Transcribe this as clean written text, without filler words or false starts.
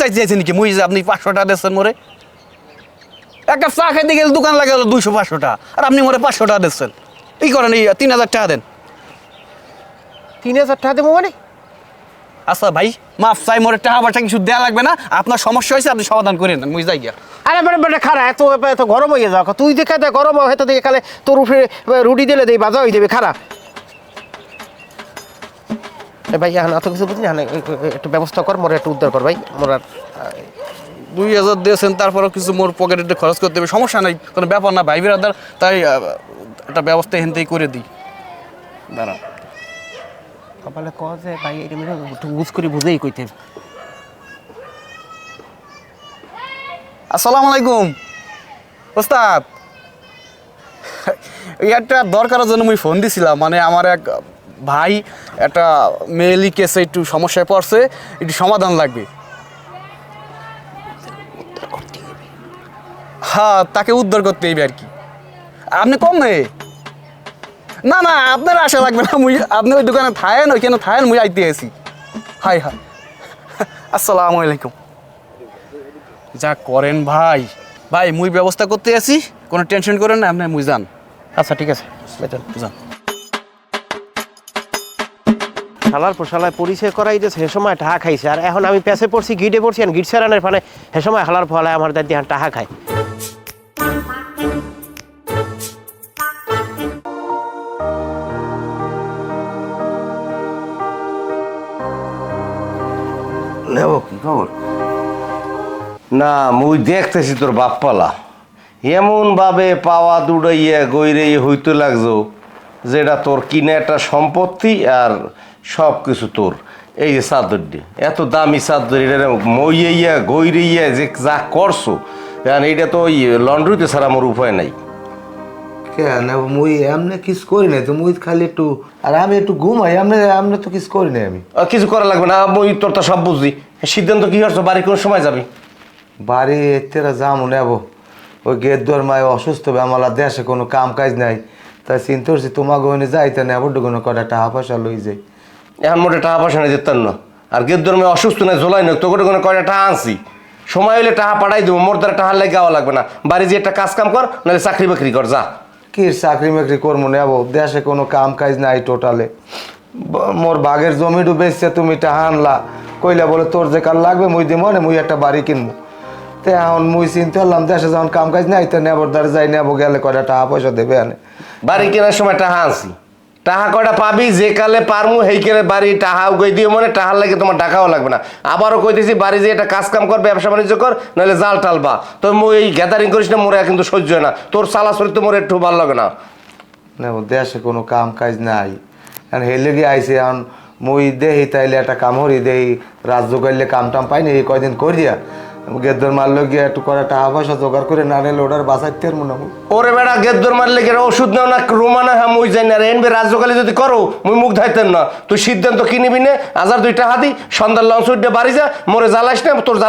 চাইতে চাইছেন নাকি মুই যে আপনি 500 টাকা দিচ্ছেন মোরে এক কাপ চা খাইতে গেলে দোকান লাগে 200-500 টাকা আর আপনি মোরে 500 টাকা দিচ্ছেন এই করেন এই 3000 টাকা দেন 3000 টাকা দেবো মানে আচ্ছা ভাই মাফ চাই মোরে টাকা পয়সা কিছু দেওয়া লাগবে না আপনার সমস্যা হয়েছে আপনি সমাধান করে নেন মুই যাই গিয়া আরে বেটা খারা এত গরম হয়ে যাও তুই দেখে দে গরম হয়তো দেখে খালে তোর উপরে রুটি দিলে দেই বাজা হয়ে দেবে খারা ভাই এখন এত কিছু বুঝলি একটু ব্যবস্থা কর মোর একটু উদ্ধার কর ভাই মোর আর 2000 দিয়েছেন তারপরও কিছু মোর পকেটে খরচ করতে হবে সমস্যা নাই কোনো ব্যাপার না ভাই বিরাদার তাই একটা ব্যবস্থা এখান করে দিই দাঁড়া কপালে কয় যে ভাই এটা একটু বুঝ করে বুঝেই কইতে আসসালামু আলাইকুম ওস্তাদ এই একটা দরকারের জন্য আমি ফোন দিছিলাম মানে আমার এক ভাই একটা মেয়েলি কেসে একটু সমস্যায় পড়ছে একটু সমাধান লাগবে হ্যাঁ তাকে উদ্ধার করতে হবে আর কি আপনি কম মেয়ে না না আপনার আশা লাগবে না মুই আপনি ওই দোকানে থাকেন ওইখানে থাকেন মুই আইতে আছি হাই হাই আসসালামু আলাইকুম যা করেন ভাই ভাই মুই ব্যবস্থা করতে আছি কোনো টেনশন করেন না আপনি মুই যান আচ্ছা ঠিক আছে বেতন যান শালার পোশালায় পরিচয় করাই যে সে সময় টাহা খাইছে আর এখন আমি পেছে পড়ছি গিটে পড়ছি আর গিট সেরানের ফানে সে সময় হালার ফলায় আমার দাদি এখন টাহা খায় নেব কি খবর না মুই দেখতেছি তোর বাপ্পালা এমন ভাবে পাওয়া দুড়াইয়া গইরে হইতে লাগছো যেটা তোর কিনে একটা সম্পত্তি আর সব কিছু তোর এই যে চাদর দিয়ে এত দামি চাদর এটা মইয়া গইরিয়া যে যা করছো কারণ এইটা তো ওই লন্ড্রিতে ছাড়া আমার উপায় নাই কেন মুই এমনি কিছু করি নাই তো মুই খালি একটু আর আমি একটু ঘুমাই এমনি তো কিছু করি নাই আমি কিছু করা লাগবে না মুই তোর তো সব বুঝছি সিদ্ধান্ত কি করছো বাড়ি কোন সময় যাবি বাড়ি এতেরা যামু নেবো ওই গেট দোর মায় অসুস্থ হবে আমার দেশে কোনো কাম কাজ নাই তাই চিন্তা করছি তোমাকে ওখানে যাইতে নেবো কোনো কটা টাকা পয়সা লই যাই এখন মোটে টাকা পয়সা নিয়ে যেতাম না আর গেট ধর্মে অসুস্থ নাই ঝোলাই না তোকে কোনো কয়টা টাকা আনছি সময় হলে টাকা পাঠাই দেবো মোর দ্বারা টাকা লাগে যাওয়া লাগবে না বাড়ি যে একটা কাজ কাম কর নাহলে চাকরি বাকরি কর যা কি চাকরি মাকরি করবো নেবো দেশে কোনো কাম কাজ নাই টোটালে মোর বাঘের জমিটু বেচছে তুমি টাকা আনলা কইলা বলে তোর যে কাল লাগবে মুই দিব না মুই একটা বাড়ি কিনবো তো এখন মুই চিন্তা করলাম দেশে যখন কাম কাজ নাই তো নেবর দ্বারা যাই নেবো গেলে কয়টা টাকা পয়সা দেবে আনে বাড়ি কেনার সময় টাকা আনছি টাকা কয়টা পাবি যে কালে পারমু সেই কালে বাড়ি টাকা উগাই দিও মানে টাকার লাগে তোমার টাকাও লাগবে না আবারও কইতেছি বাড়ি যে একটা কাজ কাম কর ব্যবসা বাণিজ্য কর নাহলে জাল টালবা তো মুই এই গ্যাদারিং করিস না মোরে কিন্তু সহ্য হয় না তোর চালা চরিত্র মোরে একটু ভালো লাগে না নেবো দেশে কোনো কাম কাজ নাই এখন হে লেগে আইসে এখন মুই দেহি তাইলে একটা কাম হরি দেহি রাজ্য করলে কাম টাম পাইনি এই কয়দিন করিয়া গেদ্দর মারলো গিয়ে একটু করে টাকা পয়সা জোগাড় করে না নিলে ওটার বাঁচাইতে পারবো না ওরে বেড়া গেদ্দর মারলে গেলে ওষুধ নেও না রুমানা হ্যাঁ মুই যাই না এনবে রাজ্যকালে যদি করো মুই মুখ ধাইতেন না তুই সিদ্ধান্ত কিনিবি নে 1000 2 টাকা দি সন্ধ্যার লঞ্চ উঠে বাড়ি যা মোরে জ্বালাইস না তোর জ্বালা